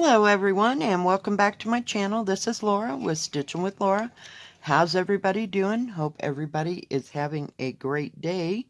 Hello everyone and welcome back to my channel. This is Laura with Stitchin with Laura. How's everybody doing? Hope everybody is having a great day.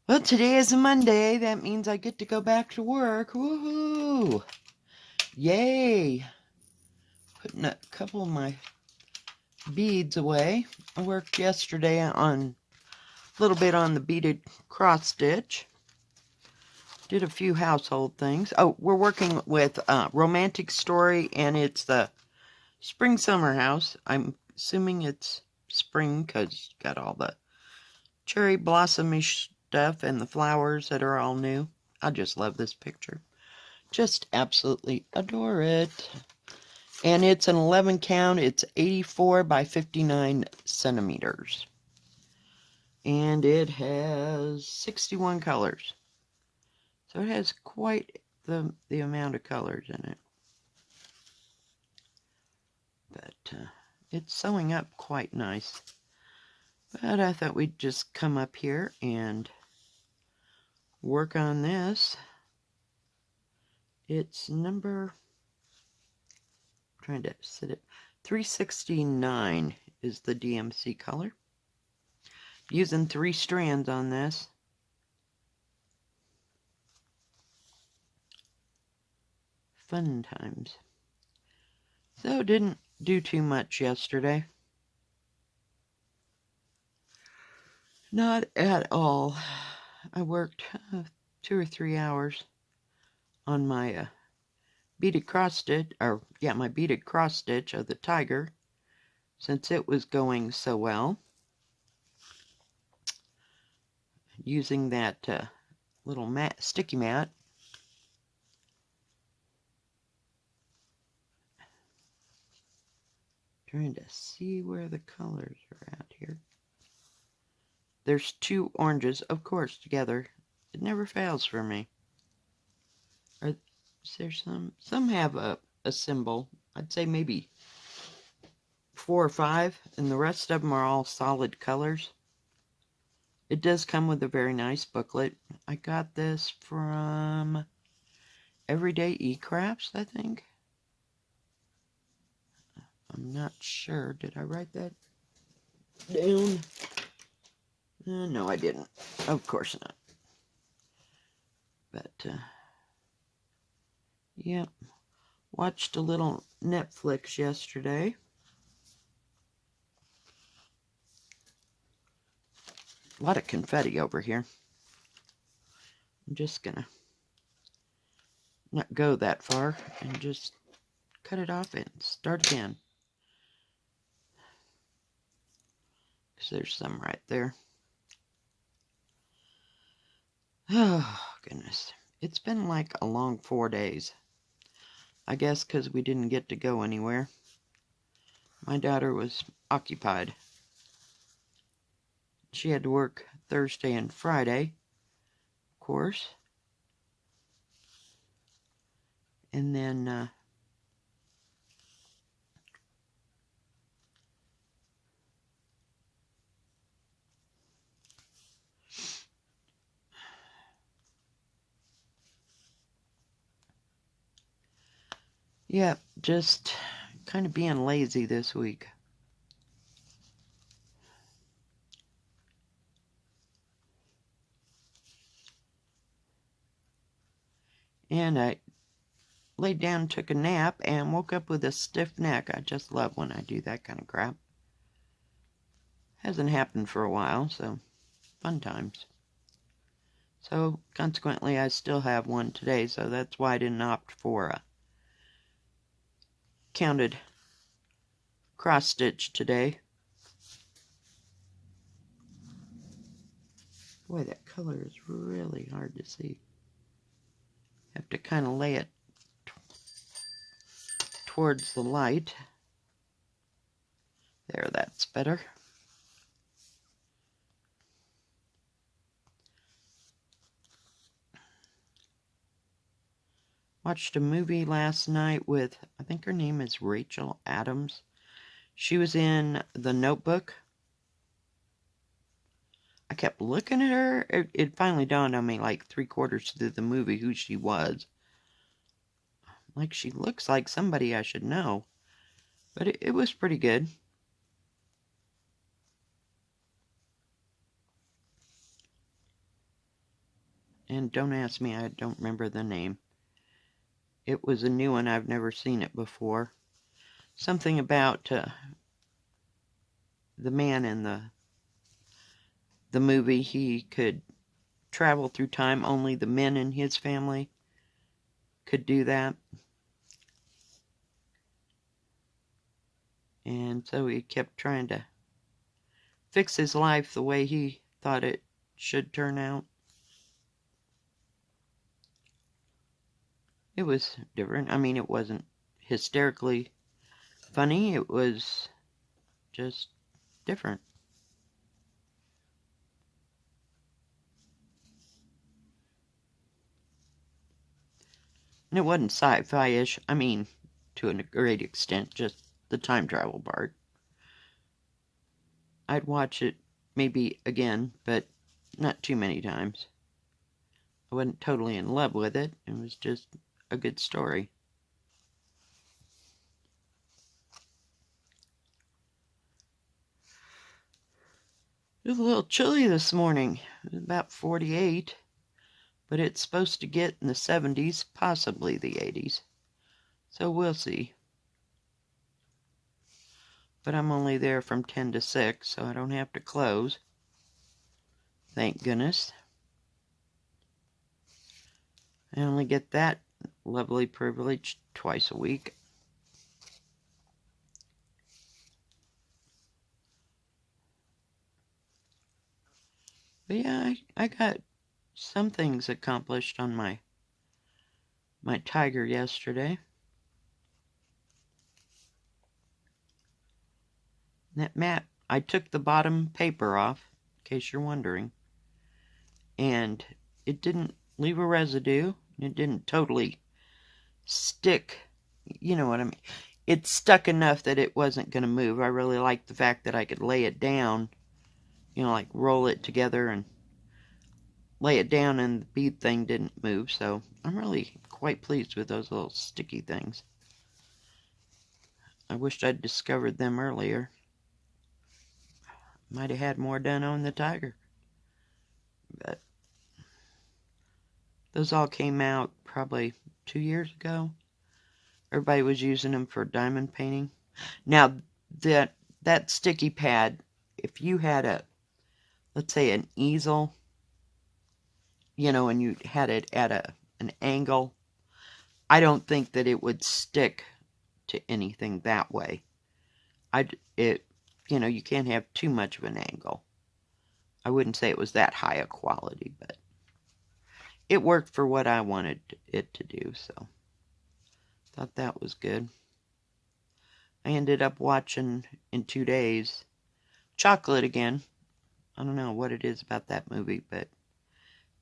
Well, today is a Monday. That means I get to go back to work. Woohoo! Yay! Putting a couple of my beads away. I worked yesterday on a little bit on the beaded cross stitch. Did a few household things. Oh, we're working with Romantic Story, and it's the Spring Summer House. I'm assuming it's spring because you got all the cherry blossomy stuff and the flowers that are all new. I just love this picture. Just absolutely adore it. And it's an 11 count. It's 84 by 59 centimeters. And it has 61 colors. So it has quite the amount of colors in it. But it's sewing up quite nice. But I thought we'd just come up here and work on this. It's number, I'm trying to sit it, 369 is the DMC color. Using 3 strands on this. Fun times. So didn't do too much yesterday. Not at all. I worked 2 or 3 hours on my beaded cross stitch, my beaded cross stitch of the tiger, since it was going so well. Using that little sticky mat. Trying to see where the colors are at here. There's 2 oranges, of course, together. It never fails for me. Is there some have a symbol. I'd say maybe 4 or 5, and the rest of them are all solid colors. It does come with a very nice booklet. I got this from Everyday eCrafts, I think. I'm not sure. Did I write that down? No, I didn't. Of course not. But, yeah. Watched a little Netflix yesterday. A lot of confetti over here. I'm just gonna not go that far and just cut it off and start again. Because there's some right there. Oh, goodness. It's been like a long 4 days. I guess because we didn't get to go anywhere. My daughter was occupied. She had to work Thursday and Friday, of course. And then yeah, just kind of being lazy this week. And I laid down, took a nap, and woke up with a stiff neck. I just love when I do that kind of crap. Hasn't happened for a while, so fun times. So, consequently, I still have one today, so that's why I didn't opt for a counted cross stitch today. Boy, that color is really hard to see. Have to kind of lay it towards the light. There, that's better. Watched a movie last night with, I think her name is Rachel Adams. She was in The Notebook. I kept looking at her. It finally dawned on me like 3/4 through the movie who she was. Like she looks like somebody I should know. But it was pretty good. And don't ask me, I don't remember the name. It was a new one, I've never seen it before. Something about the man in the movie, he could travel through time, only the men in his family could do that. And so he kept trying to fix his life the way he thought it should turn out. It was different. I mean, it wasn't hysterically funny. It was just different. And it wasn't sci-fi-ish. I mean, to a great extent, just the time travel part. I'd watch it maybe again, but not too many times. I wasn't totally in love with it. It was just a good story. It was a little chilly this morning. It was about 48, but it's supposed to get in the 70s, possibly the 80s. So we'll see. But I'm only there from 10 to 6, so I don't have to close. Thank goodness. I only get that lovely privilege twice a week. But yeah, I got some things accomplished on my tiger yesterday. That mat, I took the bottom paper off, in case you're wondering. And it didn't leave a residue. It didn't totally stick. You know what I mean? It stuck enough that it wasn't going to move. I really liked the fact that I could lay it down, like roll it together and lay it down, and the bead thing didn't move. So I'm really quite pleased with those little sticky things. I wished I'd discovered them earlier. Might have had more done on the tiger. But those all came out probably 2 years ago. Everybody was using them for diamond painting. Now, that sticky pad, if you had let's say an easel, and you had it at an angle, I don't think that it would stick to anything that way. You can't have too much of an angle. I wouldn't say it was that high a quality, but it worked for what I wanted it to do, so thought that was good. I ended up watching in 2 days Chocolate again. I don't know what it is about that movie, but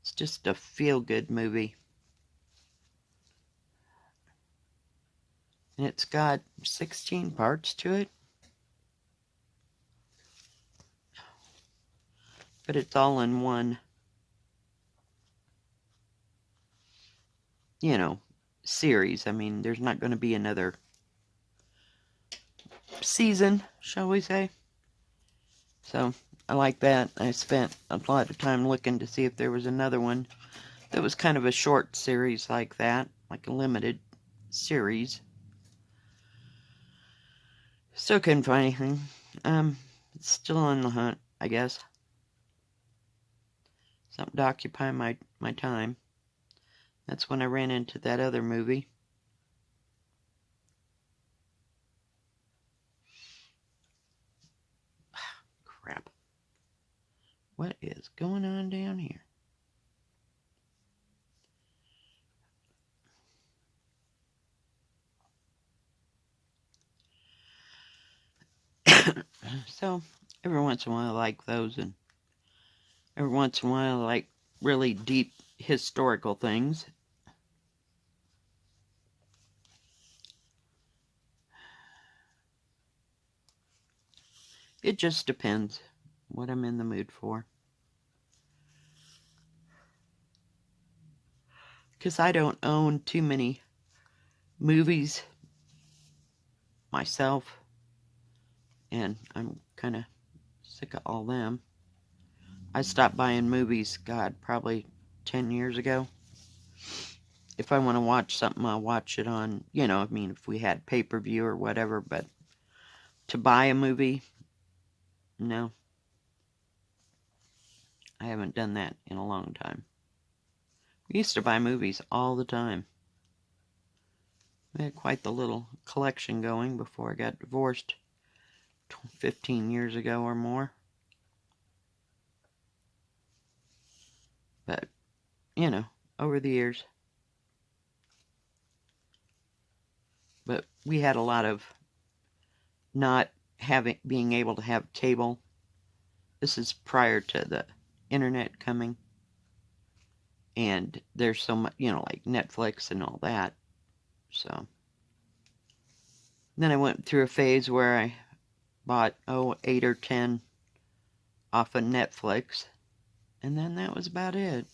it's just a feel-good movie. And it's got 16 parts to it. But it's all in one, series. I mean, there's not going to be another season, shall we say. So, I like that. I spent a lot of time looking to see if there was another one that was kind of a short series like that, like a limited series. Still couldn't find anything. It's still on the hunt, I guess. Something to occupy my time. That's when I ran into that other movie. Crap. What is going on down here? So, every once in a while I like those, and every once in a while I like really deep historical things. It just depends what I'm in the mood for. Because I don't own too many movies myself, and I'm kind of sick of all them. I stopped buying movies, God, probably 10 years ago. If I want to watch something, I'll watch it on, I mean, if we had pay-per-view or whatever, but to buy a movie, no. I haven't done that in a long time. We used to buy movies all the time. We had quite the little collection going before I got divorced 15 years ago or more. But, over the years. But we had a lot of not being able to have cable. This is prior to the internet coming. And there's so much, like Netflix and all that. So then I went through a phase where I bought, 8 or 10 off of Netflix. And then that was about it.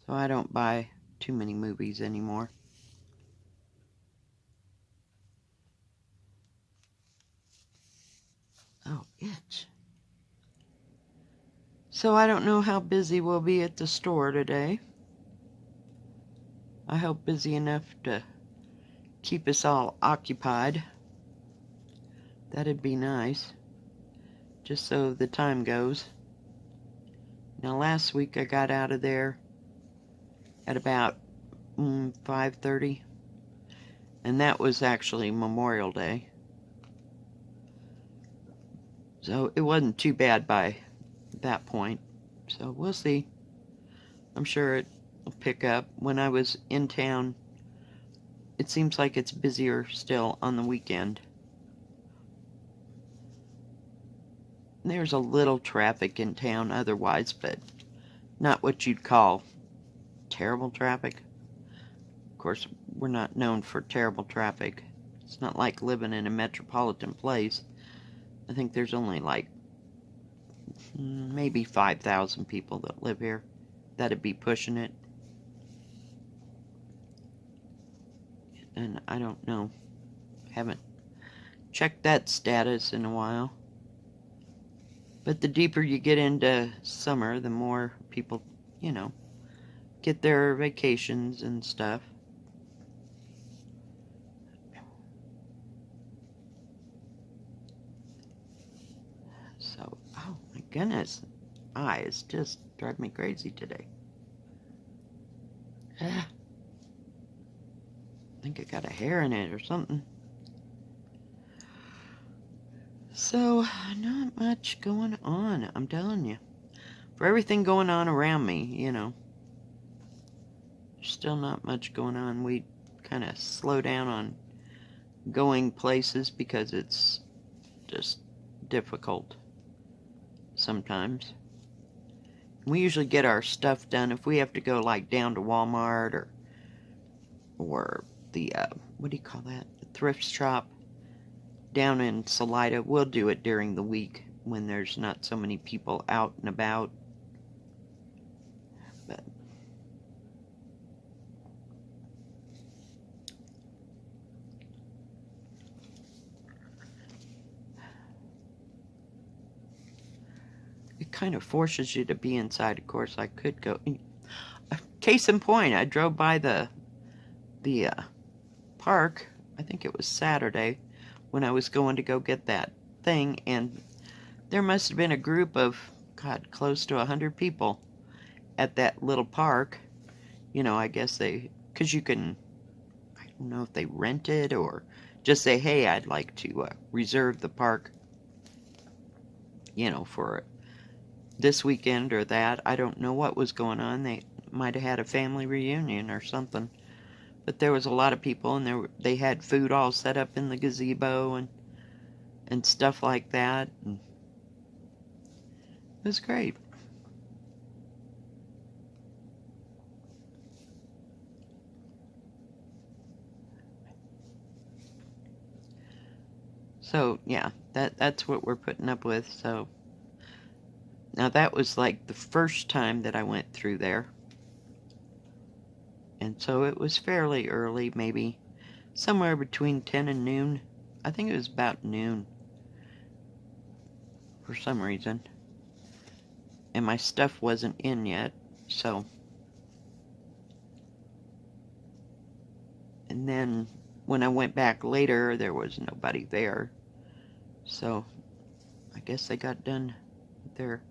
So I don't buy too many movies anymore. Oh, itch. So I don't know how busy we'll be at the store today. I hope busy enough to keep us all occupied. That'd be nice. Just so the time goes. Now last week I got out of there at about 5:30. And that was actually Memorial Day. So it wasn't too bad by that point. So we'll see. I'm sure it'll pick up. When I was in town, it seems like it's busier still on the weekend. There's a little traffic in town otherwise, but not what you'd call terrible traffic. Of course, we're not known for terrible traffic. It's not like living in a metropolitan place. I think there's only like maybe 5,000 people that live here. That'd be pushing it. And I don't know. Haven't checked that status in a while. But the deeper you get into summer, the more people, get their vacations and stuff. So, oh my goodness. Eyes just drive me crazy today. I think I got a hair in it or something. So, not much going on, I'm telling you. For everything going on around me, still not much going on. We kind of slow down on going places because it's just difficult sometimes. We usually get our stuff done if we have to go like down to Walmart or the what do you call that? The thrift shop down in Salida. We'll do it during the week when there's not so many people out and about. But it kind of forces you to be inside. Of course, I could go. Case in point, I drove by the park. I think it was Saturday when I was going to go get that thing, and there must have been a group of, God, close to 100 people at that little park. I guess because you can, I don't know if they rent it or just say, hey, I'd like to reserve the park, for this weekend or that. I don't know what was going on. They might have had a family reunion or something. But there was a lot of people, and they had food all set up in the gazebo and stuff like that. And it was great. So, yeah, that's what we're putting up with. So, now that was like the first time that I went through there. And so it was fairly early, maybe somewhere between 10 and noon. I think it was about noon for some reason. And my stuff wasn't in yet, so. And then when I went back later, there was nobody there. So I guess they got done their,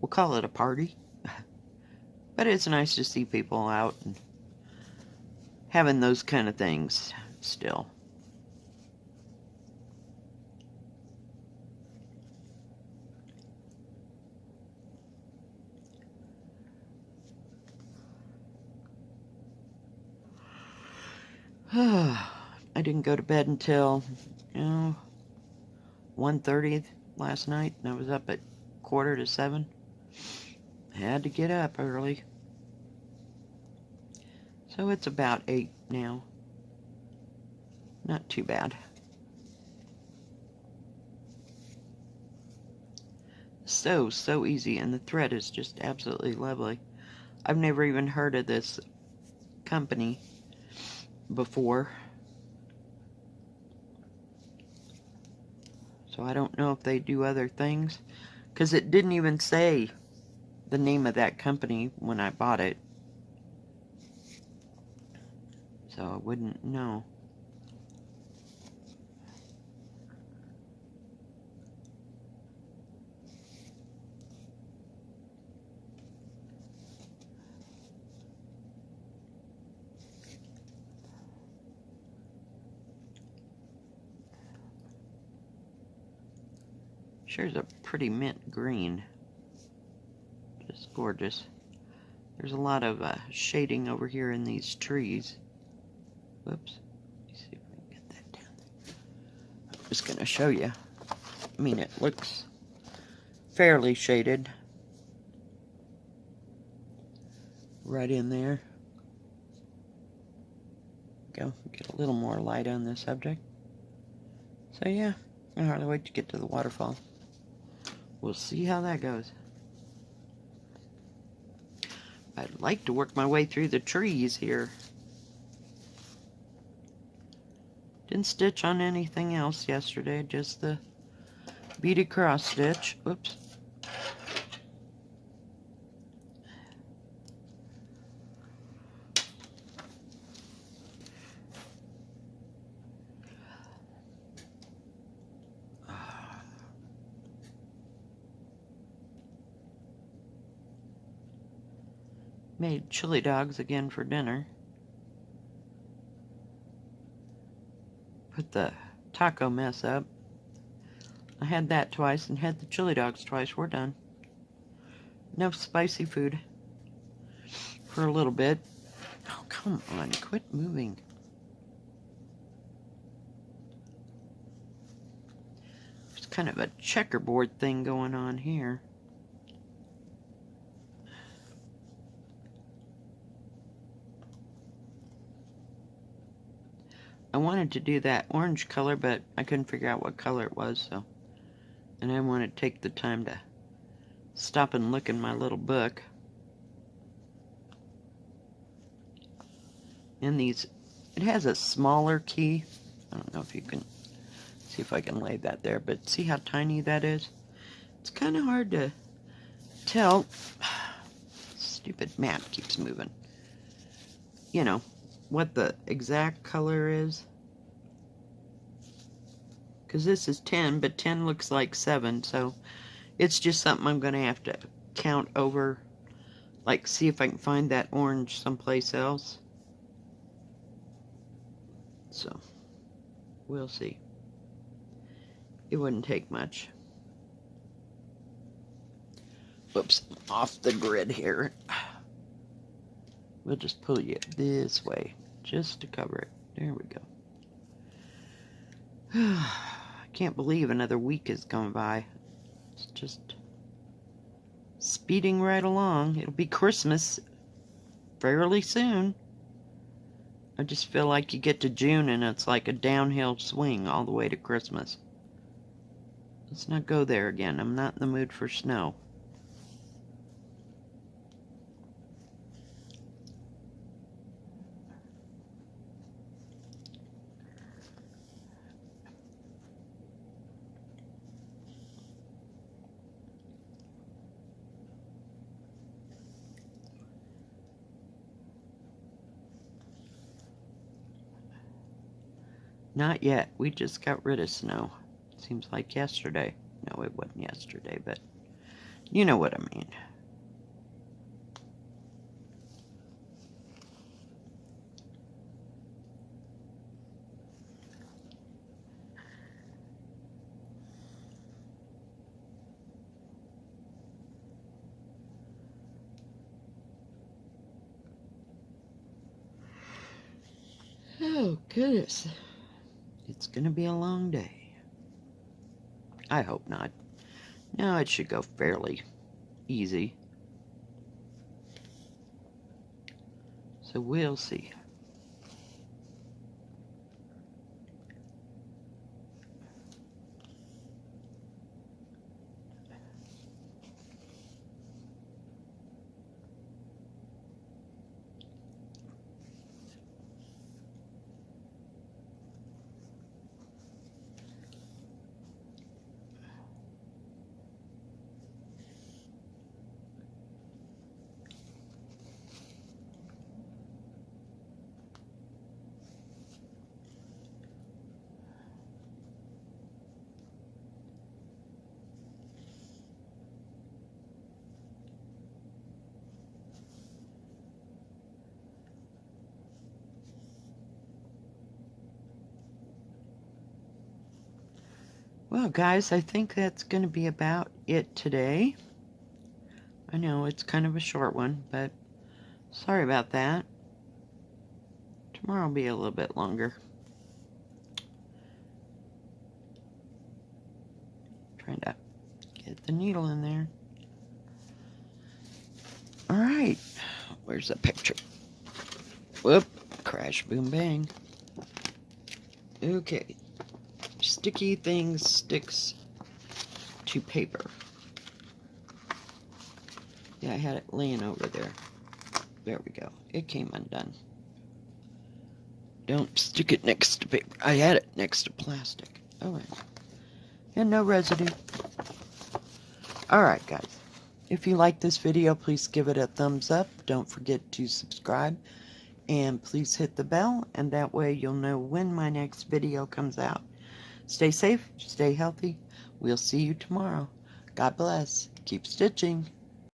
we'll call it a party. But it's nice to see people out and having those kind of things still. I didn't go to bed until, 1:30 last night, and I was up at 6:45. Had to get up early. So it's about 8 now. Not too bad. So easy, and the thread is just absolutely lovely. I've never even heard of this company before. So I don't know if they do other things, because it didn't even say the name of that company when I bought it. So I wouldn't know. Sure is a pretty mint green. Just gorgeous. There's a lot of shading over here in these trees. Whoops. Let me see if I can get that down there. I'm just going to show you. I mean, it looks fairly shaded. Right in there. Go. Get a little more light on this subject. So yeah, I can hardly wait to get to the waterfall. We'll see how that goes. I'd like to work my way through the trees here. Didn't stitch on anything else yesterday, just the beaded cross stitch. Whoops. Made chili dogs again for dinner. Put the taco mess up. I had that twice and had the chili dogs twice. We're done. No spicy food for a little bit. Oh, come on. Quit moving. There's kind of a checkerboard thing going on here. I wanted to do that orange color, but I couldn't figure out what color it was, so. And I wanted to take the time to stop and look in my little book. And these, it has a smaller key. I don't know if you can see if I can lay that there, but see how tiny that is? It's kind of hard to tell. Stupid map keeps moving. You know, what the exact color is. Because this is 10, but 10 looks like 7, so it's just something I'm going to have to count over. Like, see if I can find that orange someplace else. So, we'll see. It wouldn't take much. Whoops, off the grid here. We'll just pull you this way, just to cover it. There we go. I can't believe another week has gone by. It's just speeding right along. It'll be Christmas fairly soon. I just feel like you get to June and it's like a downhill swing all the way to Christmas. Let's not go there again. I'm not in the mood for snow. Not yet. We just got rid of snow. Seems like yesterday. No, it wasn't yesterday, but you know what I mean. Oh, goodness. It's going to be a long day. I hope not. No, it should go fairly easy. So we'll see. Well, guys, I think that's going to be about it today. I know it's kind of a short one, but sorry about that. Tomorrow will be a little bit longer. Trying to get the needle in there. Alright, where's the picture? Whoop, crash, boom, bang. Okay, sticky things sticks to paper. Yeah, I had it laying over there. There we go. It came undone. Don't stick it next to paper. I had it next to plastic. Alright. And no residue. Alright, guys. If you like this video, please give it a thumbs up. Don't forget to subscribe. And please hit the bell, and that way you'll know when my next video comes out. Stay safe, stay healthy. We'll see you tomorrow. God bless. Keep stitching.